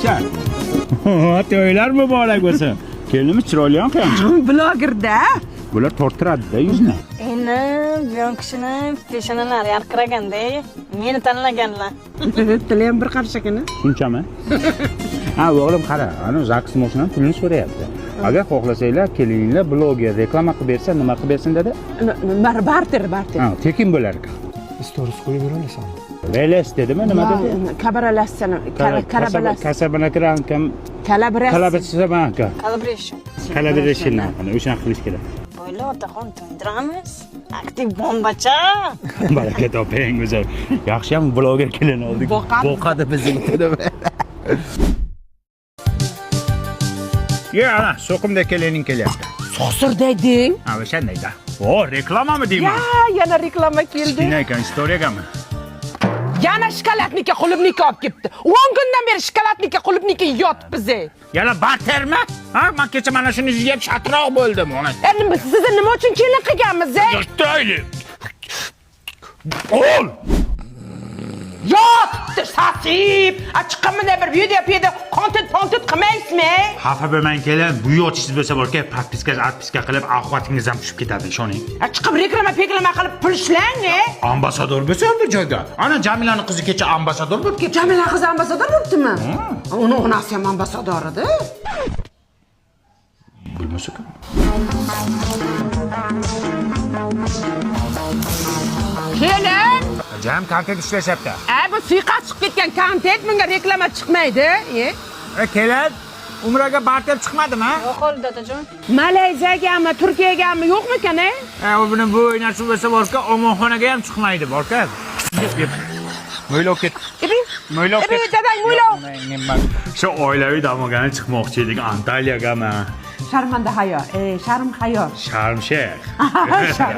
Sen. To'ylar muborak bo'lsin. Kelinimiz chiroyli ekan. Blogerda. Bular tortiradi-da yuzni. Endi buyon kishini peshanalari yarqiraganda, meni tanlaganlar. Tili ham bir qarshakini. Shunchami? Ha, o'g'lim qara, ana Zax Motion pulini so'rayapti. Agar xohlasanglar, kelininglar bloger reklama qilib bersa, nima qilib bersin dedi? Barter. Ha, tekin bo'lar ekan. Stories qo'yib berasanmi? Reles dedimi, nima dedi? Kabaralassan, karabalas. Kasabanakran Calibration. Calibration o'shan qilish kerak. Bo'yla otaxon to'ndiramiz. Aktiv bombacha. Baraka toping o'zi. Yaxshi ham bloger kelin oldik. Boqadi bizni deb. Ya, ana, so'qimda kelining kelyapti. So'qsirday deng. Ha, o'shandayda. O, reklamami deyman? Yana reklama keldi. Kichkina ekan, istoriyagami? Yana shkolatniki qulubniki olib ketdi. 10 kundan beri shkolatniki qulubniki yotibmiz. Yana bartermi? Ha, men kecha mana shuni yeb shatroq bo'ldim ona. Endi sizni nima uchun kelin qilganmiz? Yurtayli. Ol! Yotibdi sasib. Chiqimda bir video content qilmaysizmi? Xafa bo'lmang kelin, bu yotishingiz bo'lsa borka, propiska qilib, ovqatingiz ham tushib ketadi, ishoning. Chiqib reklama qilib pul ishlang. Ambasador bo'lsa bu joyda. Ana Jamilaning qizi kecha ambasador bo'lib ketdi. Jamila qiz ambasador bo'libdimi? Uni onasi ham ambasador edi. Bilmasa-ku. Kelin. Jam kontent ishlashyapti. Bu suiqasd chiqib ketgan kontent bunga reklama chiqmaydi. Kelin, Umraga barter chiqmadimi? Yo'q hol dadajon. Malayziyagami, Turkiyagami yo'qmi ekan? U buni bu o'ynashib bo'lsa borka, omonxonaga ham chiqmaydi, borka. Mo'ylab ket. Mo'ylab ket. Dadang mo'ylab. Shu oilaviy damogani chiqmoqchi edik Antaliyagami. Sharmanda hayo, sharm hayo. Sharmsheh.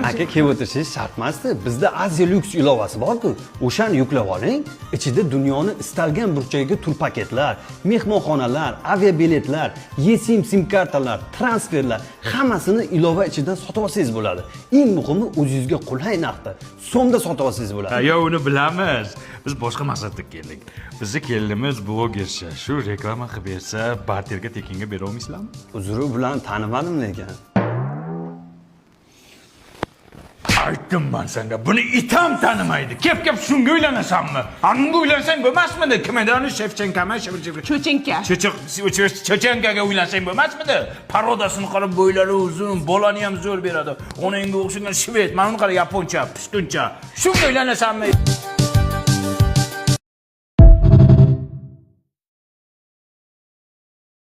Aka kelib o'tishingiz shart emasdi. Bizda Aziya Lux ilovasi bor-ku. O'shani yuklab oling. Ichida dunyoni istalgan burchagiga tur paketlar, mehmonxonalar, aviabiletlar, eSIM sim kartalar, transferlar hammasini ilova ichidan sotib olsangiz bo'ladi. Eng muhimi o'zingizga qulay narxda, so'mda sotib olsangiz bo'ladi. Yo, uni bilamiz. Biz boshqa maqsadda keldik. Bizni kelinimiz blogercha. Shu reklama qilib bersa, barterga tekinga bera olmaysizlarmi? Uzri bilan tanimadim lekin. Aytdim men senga, buni itam tanimaydi. Kep shunga uylanasanmi? Bunga uylansang bo'lmasmidi? Kimedani Shevchenkami, Chochenkaga uylansang bo'lmasmidi? Parodasini qarab bo'ylari uzun, bolani ham zo'r beradi. Onangga o'xshagan shved, mana uni qara yaponcha, pistuncha. Shunga uylanasanmi?